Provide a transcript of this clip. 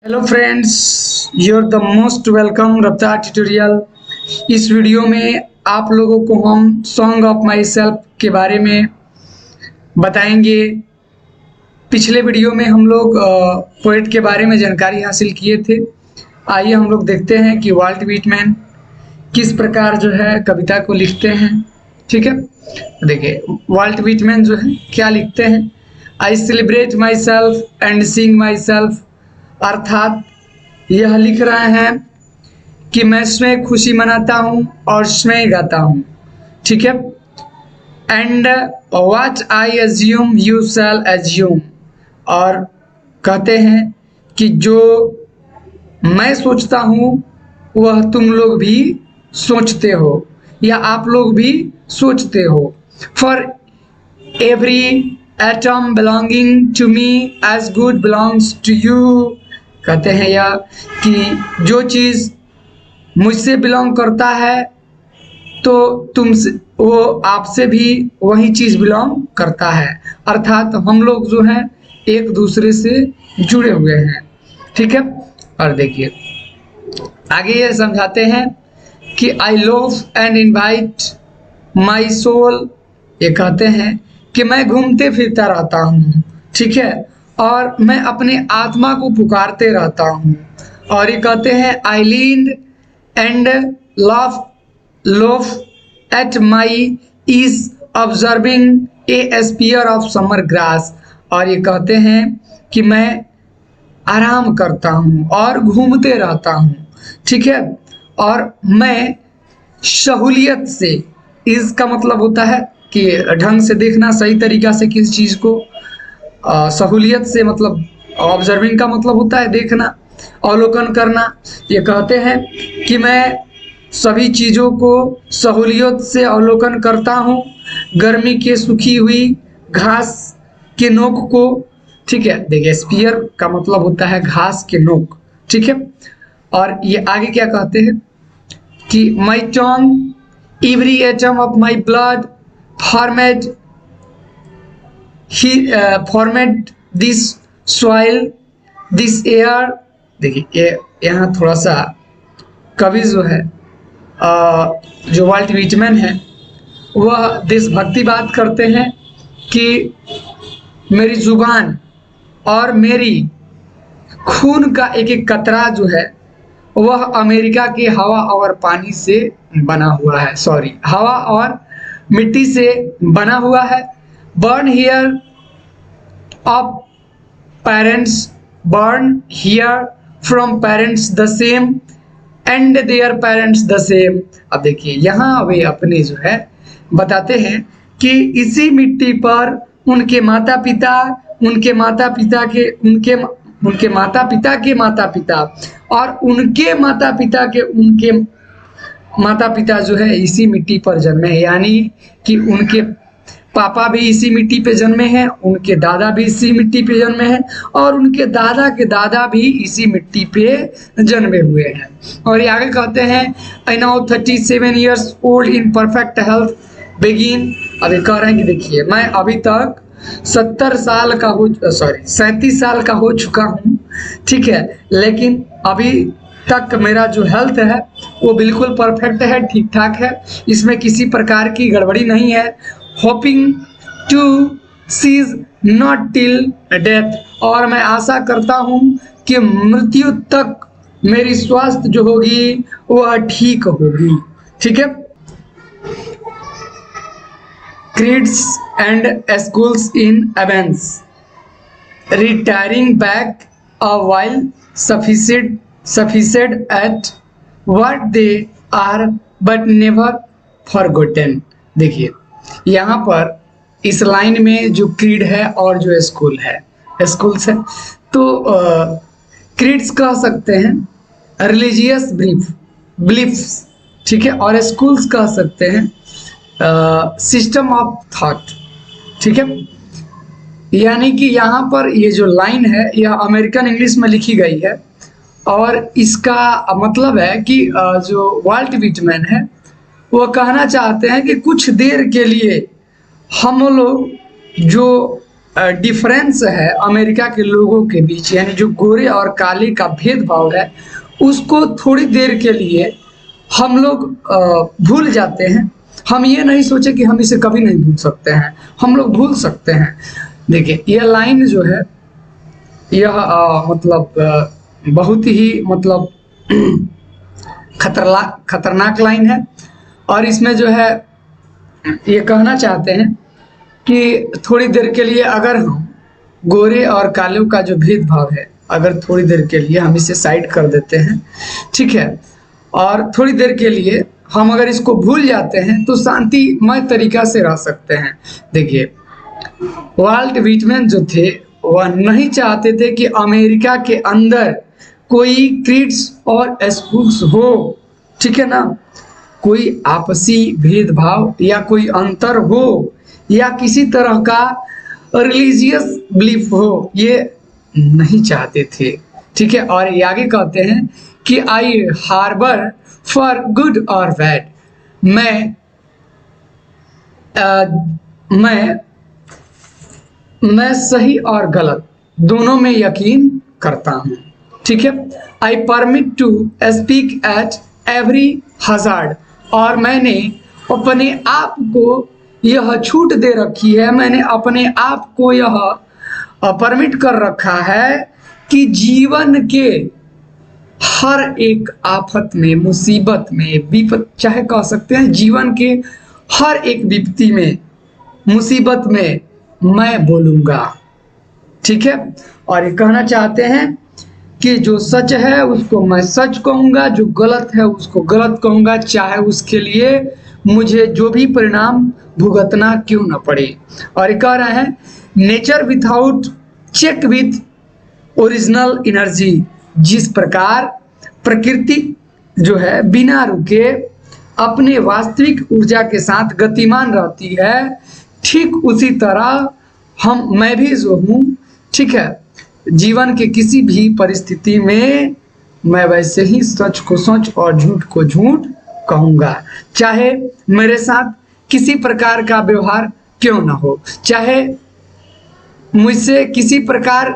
Hello friends, you're the most welcome Raftaar tutorial. इस video में आप लोगों को हम सॉन्ग ऑफ माई सेल्फ के बारे में बताएंगे। पिछले वीडियो में हम लोग पोएट के बारे में जानकारी हासिल किए थे। आइए हम लोग देखते हैं कि वाल्ट व्हिटमैन किस प्रकार जो है कविता को लिखते हैं। ठीक है, देखिए वाल्ट व्हिटमैन जो है क्या लिखते हैं। I celebrate my self and Singh my self, अर्थात यह लिख रहे हैं कि मैं स्वयं खुशी मनाता हूँ और स्वयं गाता हूँ। ठीक है, and what I assume you shall assume, और कहते हैं कि जो मैं सोचता हूँ वह तुम लोग भी सोचते हो या आप लोग भी सोचते हो। For every atom belonging to me as good belongs to you, कहते हैं यह कि जो चीज़ मुझसे बिलोंग करता है तो तुमसे वो आपसे भी वही चीज़ बिलोंग करता है, अर्थात हम लोग जो हैं एक दूसरे से जुड़े हुए हैं। ठीक है, और देखिए आगे ये समझाते हैं कि I love and invite my soul, ये कहते हैं कि मैं घूमते फिरता रहता हूँ। ठीक है, और मैं अपने आत्मा को पुकारते रहता हूँ। और ये कहते हैं I lean and loaf at my ease observing a spear of summer grass, और ये कहते हैं कि मैं आराम करता हूँ और घूमते रहता हूँ। ठीक है, और मैं सहूलियत से, इसका मतलब होता है कि ढंग से देखना, सही तरीका से किसी चीज़ को, सहूलियत से मतलब ऑब्जर्विंग का मतलब होता है देखना, अवलोकन करना। ये कहते हैं कि मैं सभी चीज़ों को सहूलियत से अवलोकन करता हूँ, गर्मी के सूखी हुई घास के नोक को। ठीक है, देखिए स्पीयर का मतलब होता है घास के नोक। ठीक है, और ये आगे क्या कहते हैं कि my tongue every atom of my blood formed this soil this air. देखिए ये यहाँ थोड़ा सा कवि जो है जो वाल्ट व्हिटमैन है वह देशभक्ति बात करते हैं कि मेरी जुबान और मेरी खून का एक एक कतरा जो है वह अमेरिका के हवा और पानी से बना हुआ है, हवा और मिट्टी से बना हुआ है। Burn here of parents, burn here from parents the same and their parents the same. अब देखिए यहाँ वे अपने जो है बताते हैं कि इसी मिट्टी पर उनके माता पिता, उनके माता पिता के उनके माता पिता के माता पिता और उनके माता पिता के उनके माता पिता जो है इसी मिट्टी पर जन्मे हैं, यानी कि उनके पापा भी इसी मिट्टी पे जन्मे हैं, उनके दादा भी इसी मिट्टी पे जन्मे हैं और उनके दादा के दादा भी इसी मिट्टी पे जन्मे हुए हैं। और ये आगे कहते हैं I now 37 years old in perfect health begin. अभी कह रहे हैं कि देखिए मैं अभी तक 37 साल का हो चुका हूँ। ठीक है, लेकिन अभी तक मेरा जो हेल्थ है वो बिल्कुल परफेक्ट है, ठीक ठाक है, इसमें किसी प्रकार की गड़बड़ी नहीं है। Hoping to cease not till death, और मैं आशा करता हूँ कि मृत्यु तक मेरी स्वास्थ्य जो होगी वह ठीक होगी। ठीक है, creeds and schools in Athens, retiring back a while sufficed at what they are but never forgotten। देखिए यहाँ पर इस लाइन में जो क्रीड है और जो स्कूल है, स्कूल्स है, तो क्रीड्स कह सकते हैं रिलीजियस बिलीफ्स। ठीक है, और स्कूल्स कह सकते हैं सिस्टम ऑफ थॉट। ठीक है, यानी कि यहाँ पर ये जो लाइन है यह अमेरिकन इंग्लिश में लिखी गई है और इसका मतलब है कि जो वाल्ट व्हिटमैन है वो कहना चाहते हैं कि कुछ देर के लिए हम लोग जो डिफरेंस है अमेरिका के लोगों के बीच, यानी जो गोरे और काले का भेदभाव है, उसको थोड़ी देर के लिए हम लोग भूल जाते हैं। हम ये नहीं सोचे कि हम इसे कभी नहीं भूल सकते हैं, हम लोग भूल सकते हैं। देखिए यह लाइन जो है, यह मतलब बहुत ही मतलब खतरनाक लाइन है। और इसमें जो है ये कहना चाहते हैं कि थोड़ी देर के लिए अगर हम गोरे और कालों का जो भेदभाव है, अगर थोड़ी देर के लिए हम इसे साइड कर देते हैं, ठीक है, और थोड़ी देर के लिए हम अगर इसको भूल जाते हैं तो शांतिमय तरीका से रह सकते हैं। देखिए वाल्ट व्हिटमैन जो थे वह नहीं चाहते थे कि अमेरिका के अंदर कोई क्रीड्स और स्कूल्स हो, ठीक है ना, कोई आपसी भेदभाव या कोई अंतर हो या किसी तरह का रिलीजियस बिलीफ हो, ये नहीं चाहते थे, ठीक है। और ये आगे कहते हैं कि आई हार्बर फॉर गुड और बैड, मैं सही और गलत दोनों में यकीन करता हूँ, ठीक है। I permit to speak at every hazard, और मैंने अपने आप को यह छूट दे रखी है, मैंने अपने आप को यह परमिट कर रखा है कि जीवन के हर एक आफत में, मुसीबत में, विपत चाहे कह सकते हैं, जीवन के हर एक विपत्ति में, मुसीबत में मैं बोलूंगा, ठीक है। और ये कहना चाहते हैं कि जो सच है उसको मैं सच कहूंगा, जो गलत है उसको गलत कहूंगा, चाहे उसके लिए मुझे जो भी परिणाम भुगतना क्यों न पड़े। और ये कह रहे हैं nature without check with original energy, जिस प्रकार प्रकृति जो है बिना रुके अपने वास्तविक ऊर्जा के साथ गतिमान रहती है, ठीक उसी तरह मैं भी जो हूँ, ठीक है, जीवन के किसी भी परिस्थिति में मैं वैसे ही सच को सच और झूठ को झूठ कहूँगा, चाहे मेरे साथ किसी प्रकार का व्यवहार क्यों ना हो, चाहे मुझसे किसी प्रकार